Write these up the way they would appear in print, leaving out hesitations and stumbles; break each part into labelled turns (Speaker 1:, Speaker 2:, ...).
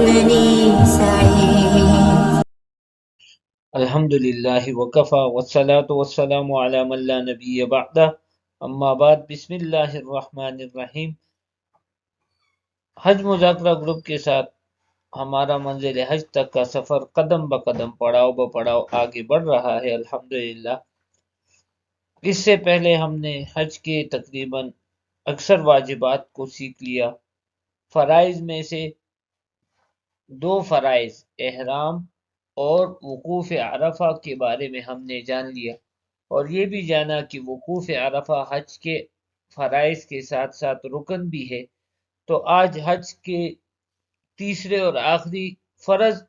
Speaker 1: إنني سعيد.
Speaker 2: الحمد للہ وکفا والصلاة والسلام علی من لا نبی بعدہ اما بعد بسم اللہ الرحمن الرحیم۔ حج مذاکرہ گروپ کے ساتھ ہمارا منزل حج تک کا سفر قدم بقدم پڑاؤ بپڑاؤ آگے بڑھ رہا ہے الحمدللہ۔ اس سے پہلے ہم نے حج کے تقریباً اکثر واجبات کو سیکھ لیا۔ فرائض میں سے 2 فرائض احرام اور وقوف عرفہ کے بارے میں ہم نے جان لیا، اور یہ بھی جانا کہ وقوف عرفہ حج کے فرائض کے ساتھ ساتھ رکن بھی ہے۔ تو آج حج کے تیسرے اور آخری فرض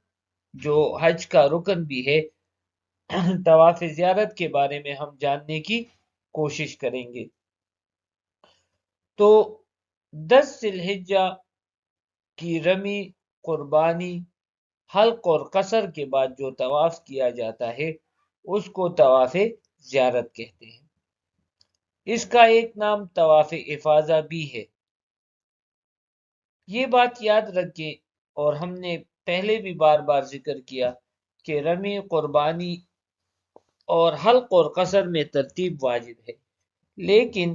Speaker 2: جو حج کا رکن بھی ہے طواف زیارت کے بارے میں ہم جاننے کی کوشش کریں گے۔ تو 10 ذی الحجہ کی رمی، قربانی، حلق اور قصر کے بعد جو طواف کیا جاتا ہے اس کو طواف زیارت کہتے ہیں۔ اس کا ایک نام طواف افاضہ بھی ہے۔ یہ بات یاد رکھیں، اور ہم نے پہلے بھی بار بار ذکر کیا کہ رمی، قربانی اور حلق اور قصر میں ترتیب واجب ہے، لیکن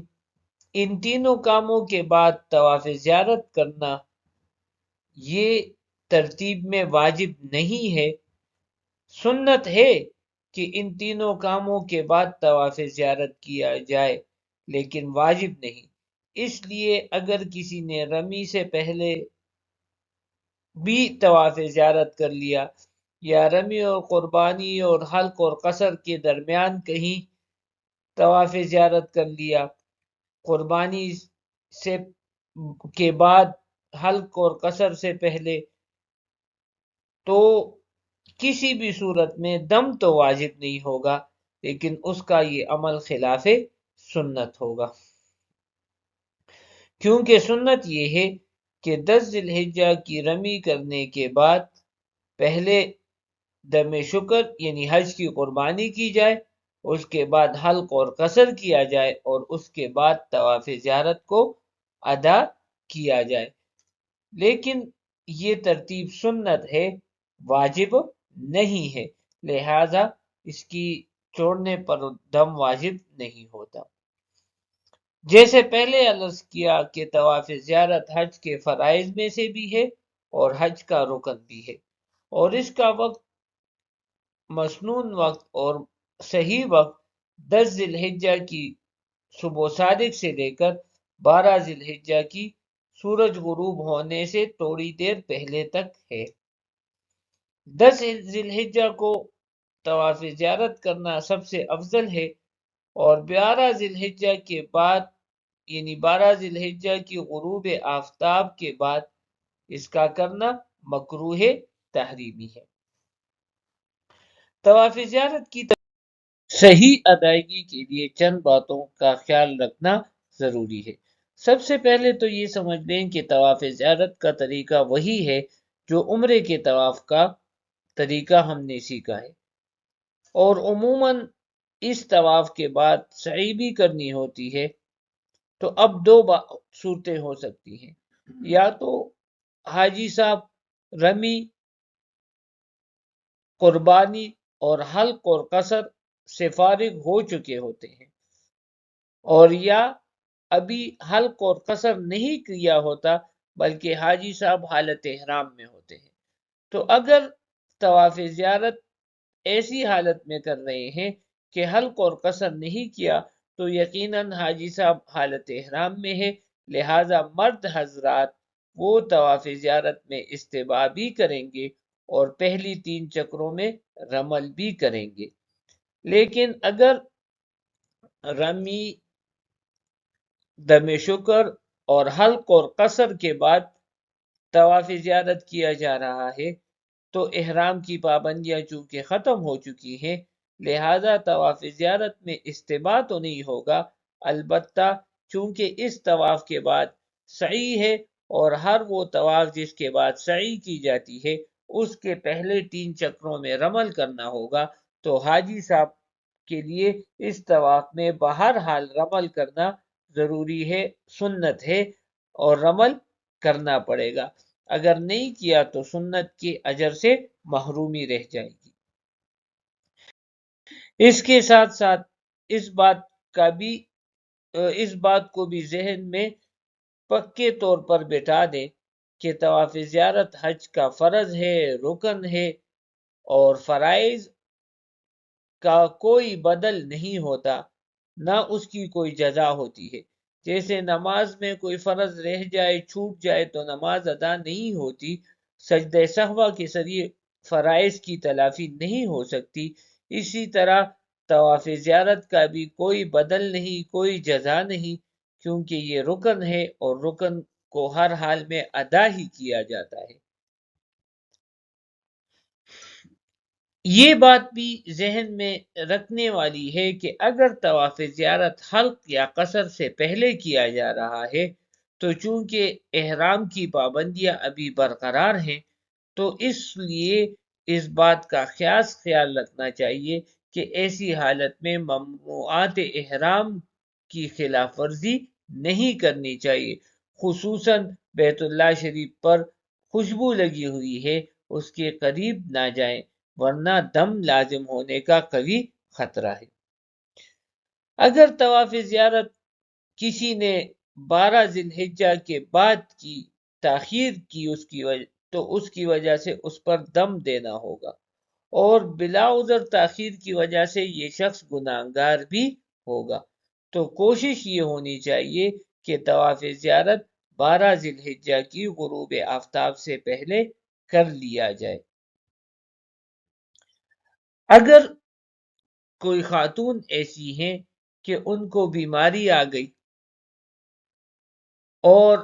Speaker 2: ان تینوں کاموں کے بعد طواف زیارت کرنا یہ ترتیب میں واجب نہیں ہے۔ سنت ہے کہ ان تینوں کاموں کے بعد طواف زیارت کیا جائے، لیکن واجب نہیں۔ اس لیے اگر کسی نے رمی سے پہلے بھی طواف زیارت کر لیا، یا رمی اور قربانی اور حلق اور قصر کے درمیان کہیں طواف زیارت کر لیا، قربانی سے کے بعد حلق اور قصر سے پہلے، تو کسی بھی صورت میں دم تو واجب نہیں ہوگا، لیکن اس کا یہ عمل خلاف سنت ہوگا۔ کیونکہ سنت یہ ہے کہ 10 ذی الحجہ کی رمی کرنے کے بعد پہلے دم شکر یعنی حج کی قربانی کی جائے، اس کے بعد حلق اور قصر کیا جائے، اور اس کے بعد طواف زیارت کو ادا کیا جائے۔ لیکن یہ ترتیب سنت ہے، واجب نہیں ہے، لہذا اس کی چھوڑنے پر دم واجب نہیں ہوتا۔ جیسے پہلے عرض کیا کہ طواف زیارت حج کے فرائض میں سے بھی ہے اور حج کا رکن بھی ہے، اور اس کا وقت، مسنون وقت اور صحیح وقت 10 ذی الحجہ کی صبح صادق سے لے کر 12 ذی الحجہ کی سورج غروب ہونے سے تھوڑی دیر پہلے تک ہے۔ 10 ذی الحجہ کو طواف زیارت کرنا سب سے افضل ہے، اور 12 ذی الحجہ کے بعد یعنی 12 ذی الحجہ کی غروب آفتاب کے بعد اس کا کرنا مکروہ تحریمی ہے۔ طواف زیارت کی صحیح ادائیگی کے لیے چند باتوں کا خیال رکھنا ضروری ہے۔ سب سے پہلے تو یہ سمجھ لیں کہ طواف زیارت کا طریقہ وہی ہے جو عمرے کے طواف کا طریقہ ہم نے سیکھا ہے، اور عموماً اس طواف کے بعد سعی بھی کرنی ہوتی ہے۔ تو اب 2 صورتیں ہو سکتی ہیں، یا تو حاجی صاحب رمی، قربانی اور حلق اور قصر سے فارغ ہو چکے ہوتے ہیں، اور یا ابھی حلق اور قصر نہیں کیا ہوتا بلکہ حاجی صاحب حالت احرام میں ہوتے ہیں۔ تو اگر طواف زیارت ایسی حالت میں کر رہے ہیں کہ حلق اور قصر نہیں کیا، تو یقیناً حاجی صاحب حالت احرام میں ہے، لہٰذا مرد حضرات وہ طواف زیارت میں استباح بھی کریں گے اور پہلی 3 چکروں میں رمل بھی کریں گے۔ لیکن اگر رمی، دم شکر اور حلق اور قصر کے بعد طواف زیارت کیا جا رہا ہے، تو احرام کی پابندیاں چونکہ ختم ہو چکی ہیں، لہذا طواف زیارت میں استباح تو نہیں ہوگا، البتہ چونکہ اس طواف کے بعد سعی ہے، اور ہر وہ طواف جس کے بعد سعی کی جاتی ہے اس کے پہلے 3 چکروں میں رمل کرنا ہوگا، تو حاجی صاحب کے لیے اس طواف میں بہرحال رمل کرنا ضروری ہے، سنت ہے، اور رمل کرنا پڑے گا۔ اگر نہیں کیا تو سنت کے اجر سے محرومی رہ جائے گی۔ اس کے ساتھ ساتھ اس بات کا بھی اس بات کو بھی ذہن میں پکے طور پر بٹھا دیں کہ طواف زیارت حج کا فرض ہے، رکن ہے، اور فرائض کا کوئی بدل نہیں ہوتا، نہ اس کی کوئی جزا ہوتی ہے۔ جیسے نماز میں کوئی فرض رہ جائے، چھوٹ جائے تو نماز ادا نہیں ہوتی، سجدہ سہوہ کے ذریعے فرائض کی تلافی نہیں ہو سکتی، اسی طرح طواف زیارت کا بھی کوئی بدل نہیں، کوئی جزا نہیں، کیونکہ یہ رکن ہے اور رکن کو ہر حال میں ادا ہی کیا جاتا ہے۔ یہ بات بھی ذہن میں رکھنے والی ہے کہ اگر طواف زیارت حلق یا قصر سے پہلے کیا جا رہا ہے تو چونکہ احرام کی پابندیاں ابھی برقرار ہیں، تو اس لیے اس بات کا خیال رکھنا چاہیے کہ ایسی حالت میں ممنوعات احرام کی خلاف ورزی نہیں کرنی چاہیے، خصوصاً بیت اللہ شریف پر خوشبو لگی ہوئی ہے اس کے قریب نہ جائیں، ورنہ دم لازم ہونے کا قوی خطرہ ہے۔ اگر طواف زیارت کسی نے 12 ذی الحجہ کے بعد کی تاخیر کی تو اس کی وجہ سے اس پر دم دینا ہوگا، اور بلا عذر تاخیر کی وجہ سے یہ شخص گناہگار بھی ہوگا۔ تو کوشش یہ ہونی چاہیے کہ طواف زیارت 12 ذی الحجہ کی غروب آفتاب سے پہلے کر لیا جائے۔ اگر کوئی خاتون ایسی ہیں کہ ان کو بیماری آ گئی اور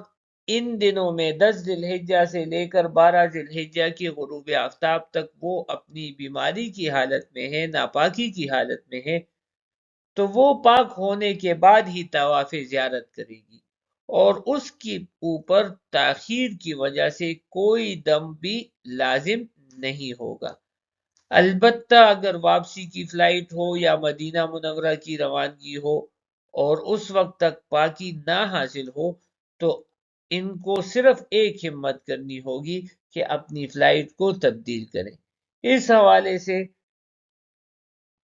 Speaker 2: ان دنوں میں 10 ذی الحجہ سے لے کر 12 ذی الحجہ کی غروب آفتاب تک وہ اپنی بیماری کی حالت میں ہے، ناپاکی کی حالت میں ہے، تو وہ پاک ہونے کے بعد ہی طواف زیارت کرے گی، اور اس کی اوپر تاخیر کی وجہ سے کوئی دم بھی لازم نہیں ہوگا۔ البتہ اگر واپسی کی فلائٹ ہو یا مدینہ منورہ کی روانگی ہو اور اس وقت تک پاکی نہ حاصل ہو تو ان کو صرف ایک ہمت کرنی ہوگی کہ اپنی فلائٹ کو تبدیل کریں۔ اس حوالے سے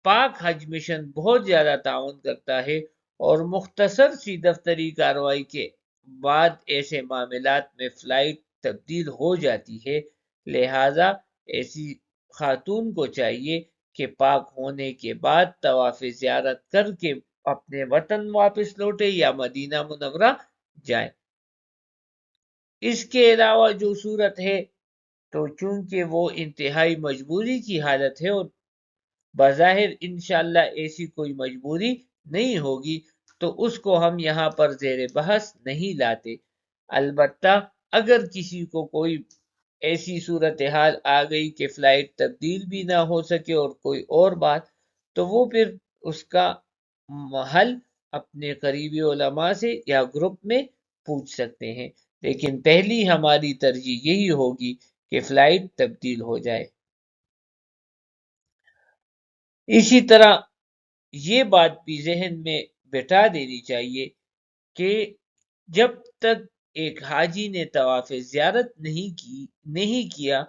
Speaker 2: پاک حج مشن بہت زیادہ تعاون کرتا ہے، اور مختصر سی دفتری کارروائی کے بعد ایسے معاملات میں فلائٹ تبدیل ہو جاتی ہے، لہٰذا ایسی خاتون کو چاہیے کہ پاک ہونے کے بعد طواف زیارت کر کے اپنے وطن واپس لوٹے یا مدینہ منورہ جائیں۔ اس کے علاوہ جو صورت ہے تو چونکہ وہ انتہائی مجبوری کی حالت ہے، اور بظاہر انشاءاللہ ایسی کوئی مجبوری نہیں ہوگی، تو اس کو ہم یہاں پر زیر بحث نہیں لاتے۔ البتہ اگر کسی کو کوئی ایسی صورتحال آ گئی کہ فلائٹ تبدیل بھی نہ ہو سکے اور کوئی اور بات، تو وہ پھر اس کا حل اپنے قریبی علماء سے یا گروپ میں پوچھ سکتے ہیں، لیکن پہلی ہماری ترجیح یہی ہوگی کہ فلائٹ تبدیل ہو جائے۔ اسی طرح یہ بات بھی ذہن میں بٹھا دینی چاہیے کہ جب تک ایک حاجی نے طواف زیارت نہیں کیا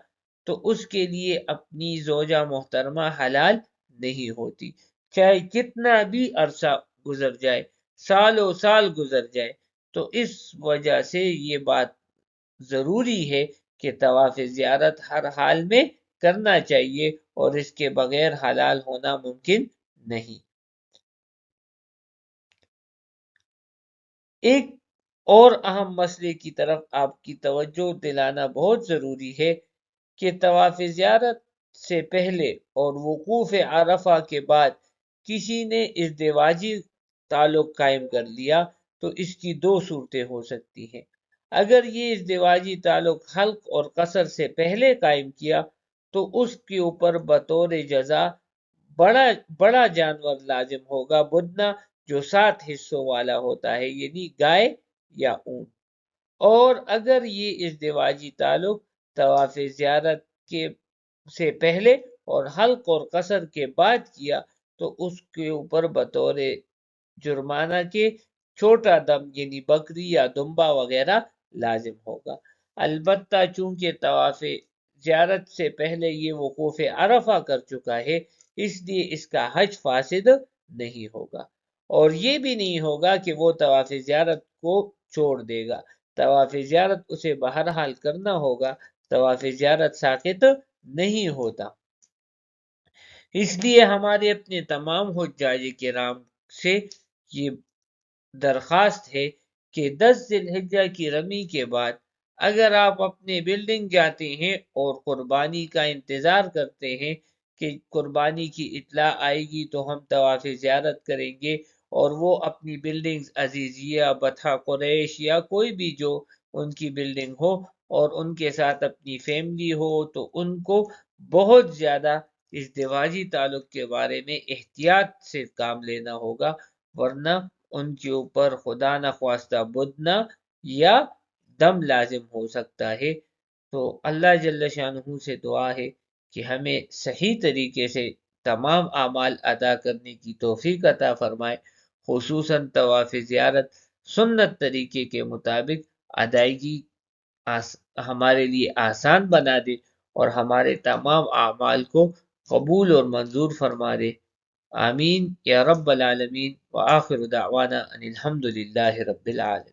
Speaker 2: تو اس کے لیے اپنی زوجہ محترمہ حلال نہیں ہوتی، چاہے کتنا بھی عرصہ گزر جائے، سالوں سال گزر جائے۔ تو اس وجہ سے یہ بات ضروری ہے کہ طواف زیارت ہر حال میں کرنا چاہیے، اور اس کے بغیر حلال ہونا ممکن نہیں۔ ایک اور اہم مسئلے کی طرف آپ کی توجہ دلانا بہت ضروری ہے کہ طواف زیارت سے پہلے اور وقوف عرفہ کے بعد کسی نے ازدواجی تعلق قائم کر لیا تو اس کی دو صورتیں ہو سکتی ہیں۔ اگر یہ ازدواجی تعلق حلق اور قصر سے پہلے قائم کیا تو اس کے اوپر بطور جزا بڑا جانور لازم ہوگا بدنا، جو 7 حصوں والا ہوتا ہے، یعنی گائے یا اونٹ۔ اور اگر یہ ازدواجی تعلق طواف زیارت سے پہلے اور حلق اور قصر کے بعد کیا تو اس کے اوپر بطور جرمانہ کے چھوٹا دم یعنی بکری یا دمبا وغیرہ لازم ہوگا۔ البتہ چونکہ طواف زیارت سے پہلے یہ وقوف عرفہ کر چکا ہے، اس لیے اس کا حج فاسد نہیں ہوگا، اور یہ بھی نہیں ہوگا کہ وہ طواف زیارت کو چھوڑ دے گا۔ طواف زیارت اسے بہرحال کرنا ہوگا، طواف زیارت ساقط نہیں ہوتا۔ اس لیے ہمارے اپنے تمام حجاج کرام سے یہ درخواست ہے کہ 10 ذی الحجہ کی رمی کے بعد اگر آپ اپنے بلڈنگ جاتے ہیں اور قربانی کا انتظار کرتے ہیں کہ قربانی کی اطلاع آئے گی تو ہم طواف زیارت کریں گے، اور وہ اپنی بلڈنگز عزیزیہ، بطحہ قریش یا کوئی بھی جو ان کی بلڈنگ ہو اور ان کے ساتھ اپنی فیملی ہو، تو ان کو بہت زیادہ ازدواجی تعلق کے بارے میں احتیاط سے کام لینا ہوگا، ورنہ ان کے اوپر خدا نخواستہ بدنہ یا دم لازم ہو سکتا ہے۔ تو اللہ جل شانہ سے دعا ہے کہ ہمیں صحیح طریقے سے تمام اعمال ادا کرنے کی توفیق عطا فرمائے، خصوصاً طواف زیارت سنت طریقے کے مطابق ادائیگی ہمارے لیے آسان بنا دے اور ہمارے تمام اعمال کو قبول اور منظور فرما دے۔ آمین یا رب العالمین، وآخر دعوانا ان الحمد للہ رب العالمین۔